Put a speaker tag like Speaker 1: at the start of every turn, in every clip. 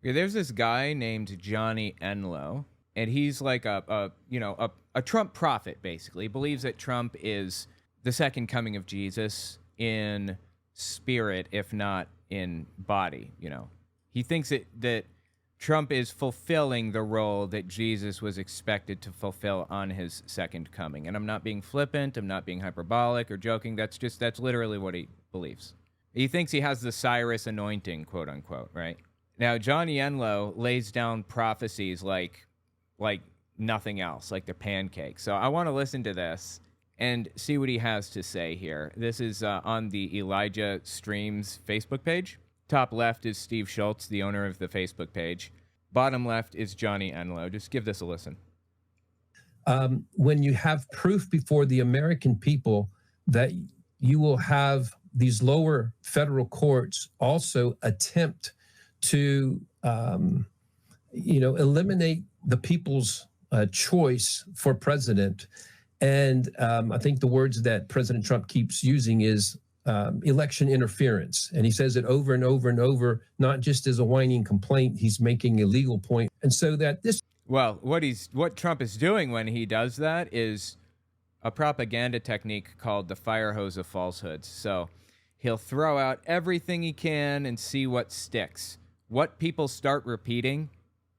Speaker 1: Okay, there's this guy named Johnny Enlow, and he's like a Trump prophet, basically. He believes that Trump is the second coming of Jesus in spirit, if not in body. He thinks that Trump is fulfilling the role that Jesus was expected to fulfill on his second coming. And I'm not being flippant, I'm not being hyperbolic or joking. That's literally what he believes. He thinks he has the Cyrus anointing, quote unquote, right? Now, Johnny Enlow lays down prophecies like nothing else, like they're pancakes. So I want to listen to this and see what he has to say here. This is on the Elijah Streams Facebook page. Top left is Steve Schultz, the owner of the Facebook page. Bottom left is Johnny Enlow. Just give this a listen.
Speaker 2: When you have proof before the American people that you will have these lower federal courts also attempt to, eliminate the people's choice for president. And I think the words that President Trump keeps using is election interference. And he says it over and over and over, not just as a whining complaint, he's making a legal point. And so that this...
Speaker 1: Well, what Trump is doing when he does that is a propaganda technique called the fire hose of falsehoods. So he'll throw out everything he can and see what sticks. What people start repeating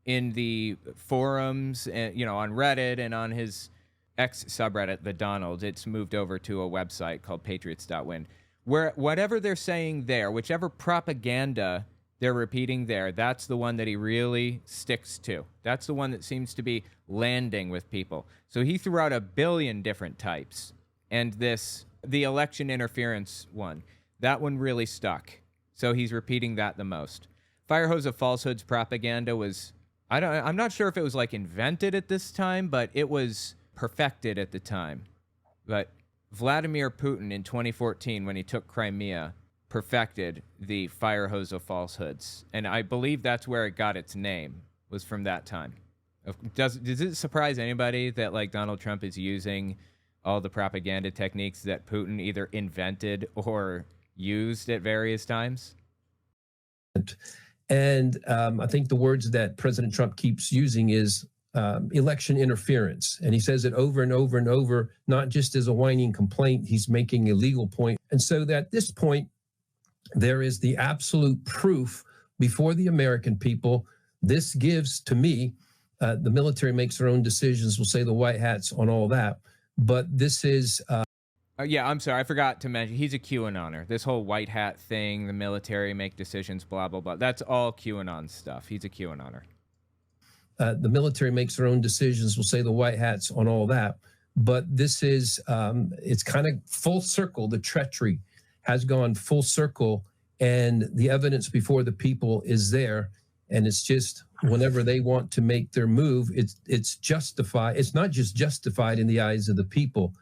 Speaker 1: in the forums, on Reddit and on his ex subreddit, the Donald, it's moved over to a website called patriots.win, where whatever they're saying there, whichever propaganda they're repeating there, that's the one that he really sticks to. That's the one that seems to be landing with people. So he threw out a billion different types. And the election interference one, that one really stuck. So he's repeating that the most. Fire hose of falsehoods propaganda was, I'm not sure if it was like invented at this time, but it was perfected at the time. But Vladimir Putin in 2014, when he took Crimea, perfected the fire hose of falsehoods. And I believe that's where it got its name, was from that time. Does it surprise anybody that like Donald Trump is using all the propaganda techniques that Putin either invented or used at various times?
Speaker 2: And I think the words that President Trump keeps using is election interference. And he says it over and over and over, not just as a whining complaint, he's making a legal point. And so that at this point, there is the absolute proof before the American people. This gives to me, the military makes their own decisions, we'll say the white hats on all that. But this is...
Speaker 1: yeah, I'm sorry. I forgot to mention, he's a QAnoner. This whole white hat thing, the military make decisions, blah, blah, blah. That's all QAnon stuff. He's a QAnoner.
Speaker 2: The military makes their own decisions, we'll say the white hats on all that. But this is, it's kind of full circle. The treachery has gone full circle, and the evidence before the people is there. And it's just whenever they want to make their move, it's justified. It's not just justified in the eyes of the people.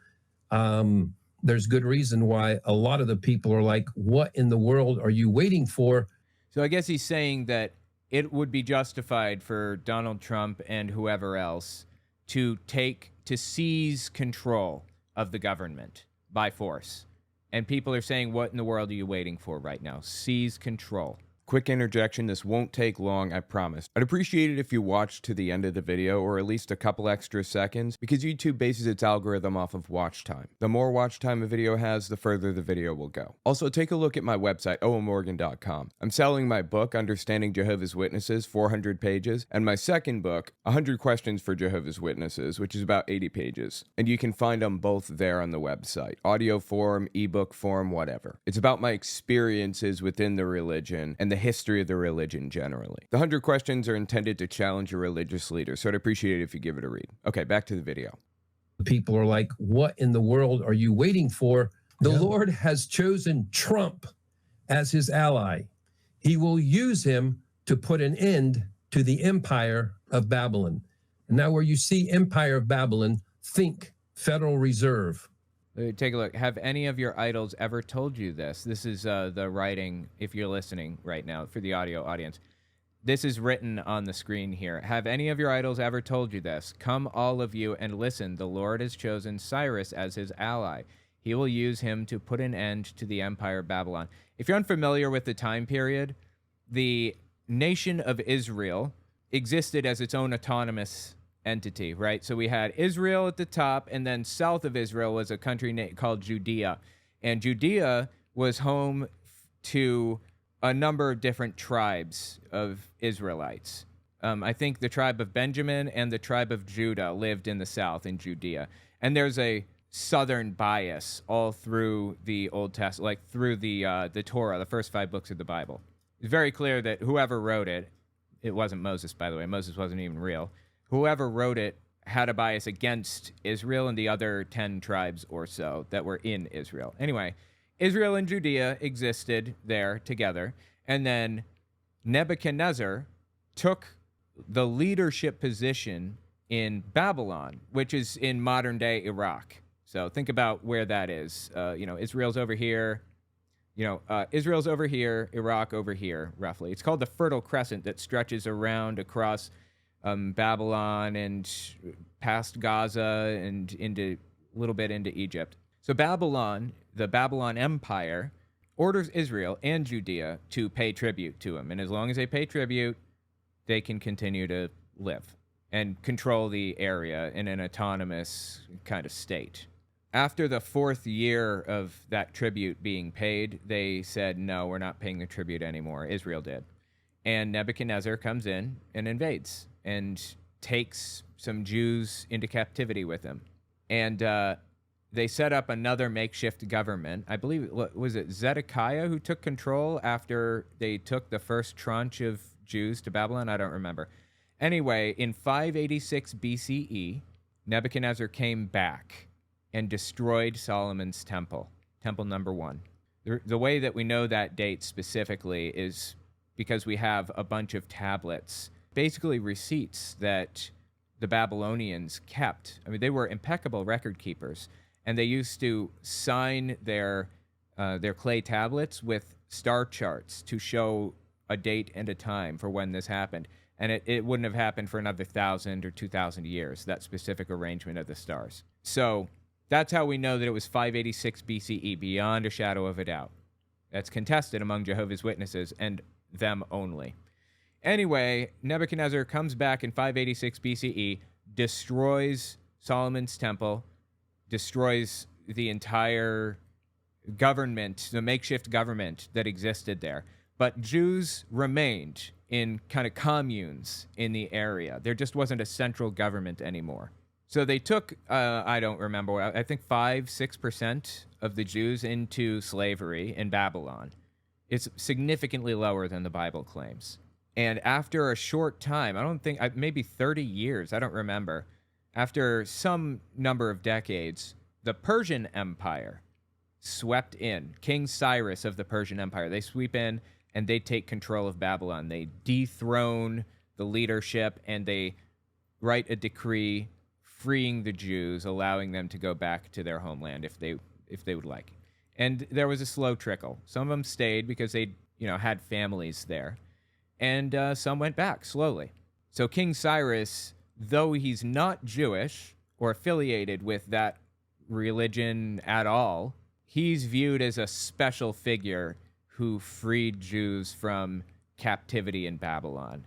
Speaker 2: There's good reason why a lot of the people are like, what in the world are you waiting for?
Speaker 1: So I guess he's saying that it would be justified for Donald Trump and whoever else to seize control of the government by force. And people are saying, what in the world are you waiting for right now? Seize control. Quick interjection, this won't take long, I promise. I'd appreciate it if you watched to the end of the video, or at least a couple extra seconds, because YouTube bases its algorithm off of watch time. The more watch time a video has, the further the video will go. Also, take a look at my website, owenmorgan.com. I'm selling my book, Understanding Jehovah's Witnesses, 400 pages, and my second book, 100 Questions for Jehovah's Witnesses, which is about 80 pages. And you can find them both there on the website. Audio form, ebook form, whatever. It's about my experiences within the religion and the history of the religion generally. The 100 questions are intended to challenge your religious leader, so I'd appreciate it if you give it a read. Okay, back to the video.
Speaker 2: People are like, what in the world are you waiting for? The Lord has chosen Trump as his ally. He will use him to put an end to the empire of Babylon. And now where you see empire of Babylon, think Federal Reserve.
Speaker 1: Take a look. Have any of your idols ever told you this? This is the writing, if you're listening right now, for the audio audience. This is written on the screen here. Have any of your idols ever told you this? Come, all of you, and listen. The Lord has chosen Cyrus as his ally. He will use him to put an end to the empire of Babylon. If you're unfamiliar with the time period, the nation of Israel existed as its own autonomous entity, right? So we had Israel at the top, and then south of Israel was a country called Judea. And Judea was home to a number of different tribes of Israelites. I think the tribe of Benjamin and the tribe of Judah lived in the south in Judea. And there's a southern bias all through the Old Testament, like through the Torah, the first 5 books of the Bible. It's very clear that whoever wrote it, it wasn't Moses, by the way. Moses wasn't even real. Whoever wrote it had a bias against Israel and the other 10 tribes or so that were in Israel. Anyway, Israel and Judea existed there together. And then Nebuchadnezzar took the leadership position in Babylon, which is in modern-day Iraq. So think about where that is. Israel's over here. Israel's over here, Iraq over here, roughly. It's called the Fertile Crescent that stretches around across Babylon and past Gaza and a little bit into Egypt. So Babylon, the Babylon Empire, orders Israel and Judea to pay tribute to him. And as long as they pay tribute, they can continue to live and control the area in an autonomous kind of state. After the 4th year of that tribute being paid, they said, no, we're not paying the tribute anymore. Israel did. And Nebuchadnezzar comes in and invades and takes some Jews into captivity with him. And they set up another makeshift government. I believe, was it Zedekiah who took control after they took the first tranche of Jews to Babylon? I don't remember. Anyway, in 586 BCE, Nebuchadnezzar came back and destroyed Solomon's temple, temple number 1. The way that we know that date specifically is because we have a bunch of tablets, basically receipts that the Babylonians kept. I mean, they were impeccable record keepers, and they used to sign their clay tablets with star charts to show a date and a time for when this happened. And it wouldn't have happened for another 1,000 or 2,000 years, that specific arrangement of the stars. So that's how we know that it was 586 BCE, beyond a shadow of a doubt. That's contested among Jehovah's Witnesses and them only. Anyway, Nebuchadnezzar comes back in 586 BCE, destroys Solomon's temple, destroys the entire government, the makeshift government that existed there. But Jews remained in kind of communes in the area. There just wasn't a central government anymore. So they took, I don't remember, I think 5-6% of the Jews into slavery in Babylon. It's significantly lower than the Bible claims. And after a short time, I don't think, maybe 30 years, I don't remember, after some number of decades, the Persian Empire swept in. King Cyrus of the Persian Empire, they sweep in and they take control of Babylon. They dethrone the leadership and they write a decree freeing the Jews, allowing them to go back to their homeland if they would like. And there was a slow trickle. Some of them stayed because they, had families there, and some went back slowly. So King Cyrus, though he's not Jewish or affiliated with that religion at all, he's viewed as a special figure who freed Jews from captivity in Babylon.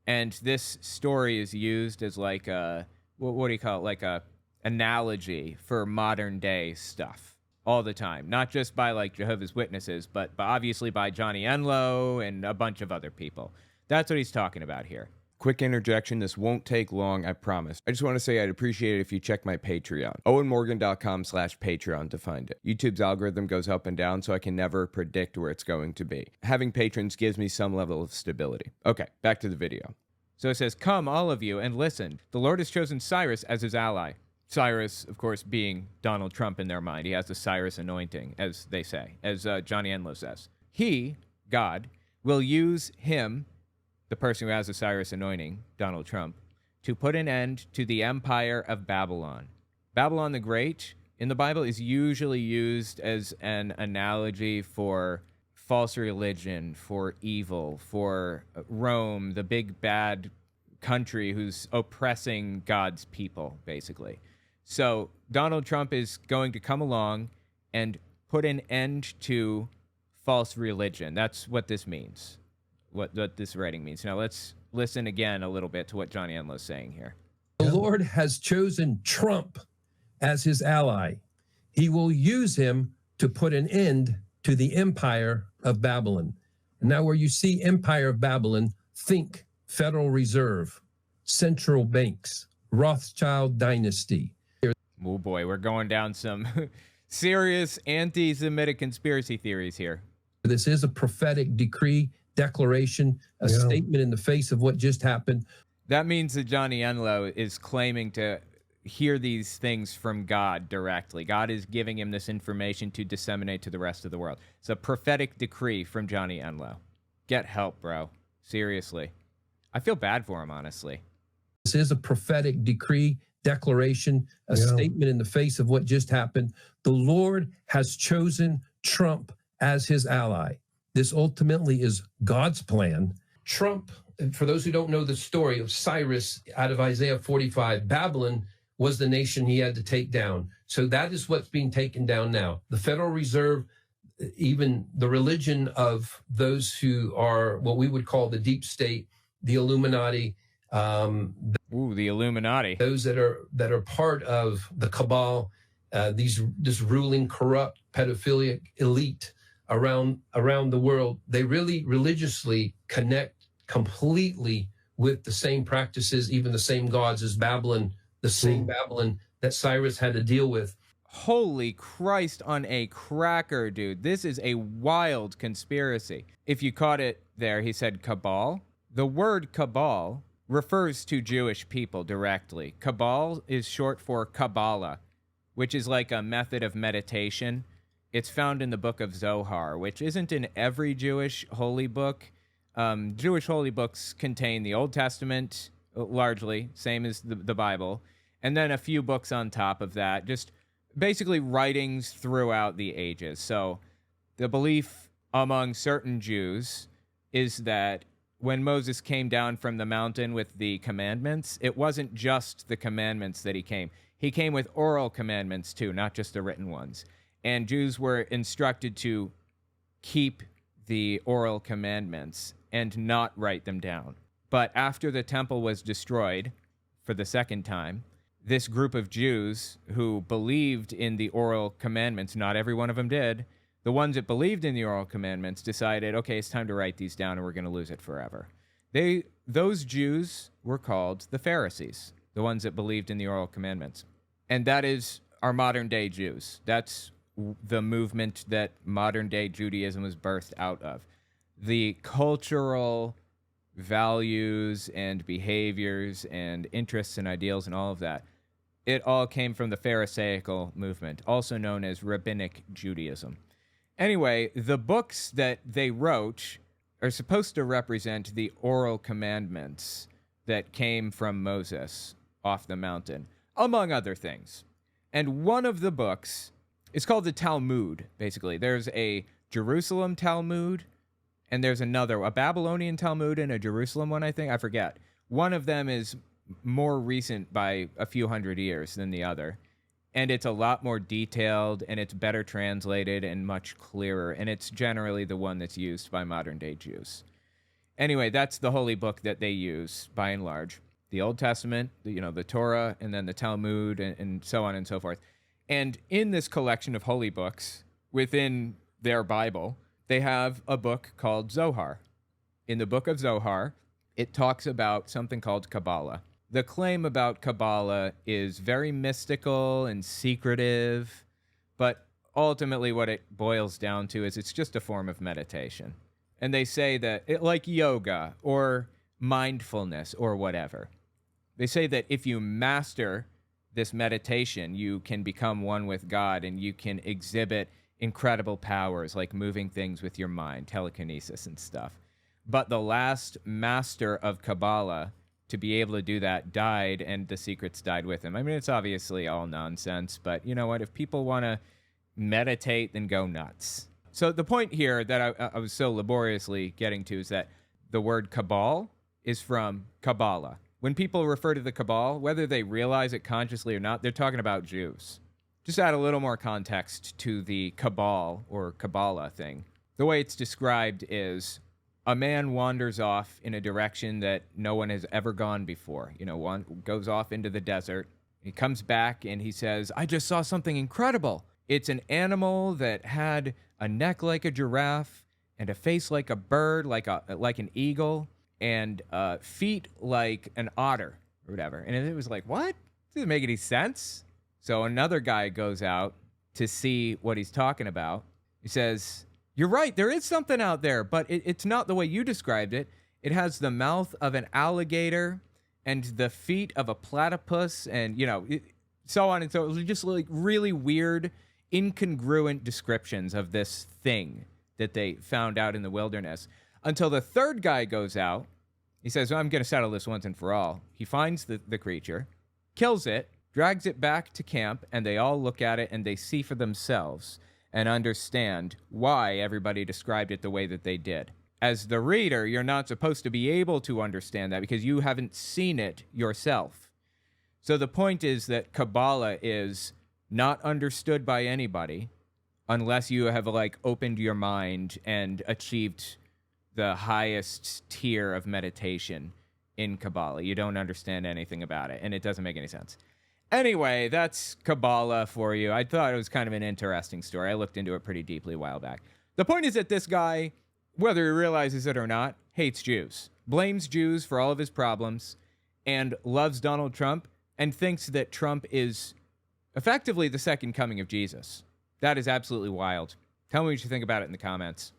Speaker 1: And this story is used as like a, what do you call it? Like a analogy for modern day stuff all the time. Not just by like Jehovah's Witnesses, but obviously by Johnny Enlow and a bunch of other people. That's what he's talking about here. Quick interjection. This won't take long, I promise. I just want to say I'd appreciate it if you check my Patreon. OwenMorgan.com/Patreon to find it. YouTube's algorithm goes up and down, so I can never predict where it's going to be. Having patrons gives me some level of stability. Okay, back to the video. So it says, "Come, all of you, and listen. The Lord has chosen Cyrus as his ally." Cyrus, of course, being Donald Trump in their mind. He has the Cyrus anointing, as they say, as Johnny Enlow says. He, God, will use him, the person who has the Cyrus anointing, Donald Trump, to put an end to the empire of Babylon. Babylon the Great in the Bible is usually used as an analogy for false religion, for evil, for Rome, the big bad country who's oppressing God's people, basically. So Donald Trump is going to come along and put an end to false religion. That's what this means. what this writing means. Now let's listen again a little bit to what Johnny Enlow's saying here.
Speaker 2: The Lord has chosen Trump as his ally. He will use him to put an end to the empire of Babylon. And now where you see empire of Babylon, think Federal Reserve, central banks, Rothschild dynasty.
Speaker 1: Oh boy, we're going down some serious anti-Semitic conspiracy theories here.
Speaker 2: This is a prophetic decree, declaration, a statement in the face of what just happened.
Speaker 1: That means that Johnny Enlow is claiming to hear these things from God directly. God is giving him this information to disseminate to the rest of the world. It's a prophetic decree from Johnny Enlow. Get help, bro. Seriously. I feel bad for him, honestly.
Speaker 2: This is a prophetic decree, declaration, a statement in the face of what just happened. The Lord has chosen Trump as his ally. This ultimately is God's plan. Trump, for those who don't know the story of Cyrus out of Isaiah 45, Babylon was the nation he had to take down. So that is what's being taken down now. The Federal Reserve, even the religion of those who are what we would call the deep state, the Illuminati.
Speaker 1: The Illuminati.
Speaker 2: Those that are part of the cabal, this ruling, corrupt, pedophilic elite around the world. They really religiously connect completely with the same practices, even the same gods as Babylon, the same Babylon that Cyrus had to deal with.
Speaker 1: Holy Christ on a cracker, dude. This is a wild conspiracy. If you caught it there, he said cabal. The word cabal refers to Jewish people directly. Cabal is short for Kabbalah, which is like a method of meditation. It's found in the book of Zohar, which isn't in every Jewish holy book. Jewish holy books contain the Old Testament, largely, same as the Bible, and then a few books on top of that, just basically writings throughout the ages. So the belief among certain Jews is that when Moses came down from the mountain with the commandments, it wasn't just the commandments that he came. He came with oral commandments too, not just the written ones. And Jews were instructed to keep the oral commandments and not write them down. But after the temple was destroyed for the second time, this group of Jews who believed in the oral commandments, not every one of them did, the ones that believed in the oral commandments decided, okay, it's time to write these down and we're going to lose it forever. Those Jews were called the Pharisees, the ones that believed in the oral commandments. And that is our modern day Jews. That's the movement that modern day Judaism was birthed out of. The cultural values and behaviors and interests and ideals and all of that, it all came from the Pharisaical movement, also known as Rabbinic Judaism. Anyway, the books that they wrote are supposed to represent the oral commandments that came from Moses off the mountain, among other things. And one of the books is called the Talmud, basically. There's a Jerusalem Talmud, and there's another, a Babylonian Talmud and a Jerusalem one, I think. I forget. One of them is more recent by a few hundred years than the other. And it's a lot more detailed, and it's better translated and much clearer. And it's generally the one that's used by modern-day Jews. Anyway, that's the holy book that they use, by and large. The Old Testament, the Torah, and then the Talmud, and so on and so forth. And in this collection of holy books, within their Bible, they have a book called Zohar. In the book of Zohar, it talks about something called Kabbalah. The claim about Kabbalah is very mystical and secretive, but ultimately what it boils down to is it's just a form of meditation. And they say that, like yoga or mindfulness or whatever, they say that if you master this meditation, you can become one with God and you can exhibit incredible powers like moving things with your mind, telekinesis and stuff. But the last master of Kabbalah to be able to do that died, and the secrets died with him. I mean, it's obviously all nonsense, but you know what? If people want to meditate, then go nuts. So the point here that I was so laboriously getting to is that the word cabal is from Kabbalah. When people refer to the cabal, whether they realize it consciously or not, they're talking about Jews. Just add a little more context to the cabal or Kabbalah thing. The way it's described is a man wanders off in a direction that no one has ever gone before. One goes off into the desert. He comes back and he says, I just saw something incredible. It's an animal that had a neck like a giraffe and a face like a bird, like an eagle, and feet like an otter or whatever. And it was like, what? Doesn't make any sense. So another guy goes out to see what he's talking about. He says, you're right, there is something out there, but it's not the way you described it. It has the mouth of an alligator and the feet of a platypus and, so on and so. It was just like really weird, incongruent descriptions of this thing that they found out in the wilderness. Until the third guy goes out. He says, I'm going to settle this once and for all. He finds the creature, kills it, drags it back to camp, and they all look at it and they see for themselves and understand why everybody described it the way that they did. As the reader, you're not supposed to be able to understand that because you haven't seen it yourself. So the point is that Kabbalah is not understood by anybody unless you have opened your mind and achieved the highest tier of meditation in Kabbalah. You don't understand anything about it, and it doesn't make any sense. Anyway, that's Kabbalah for you. I thought it was kind of an interesting story. I looked into it pretty deeply a while back. The point is that this guy, whether he realizes it or not, hates Jews, blames Jews for all of his problems, and loves Donald Trump, and thinks that Trump is effectively the second coming of Jesus. That is absolutely wild. Tell me what you think about it in the comments.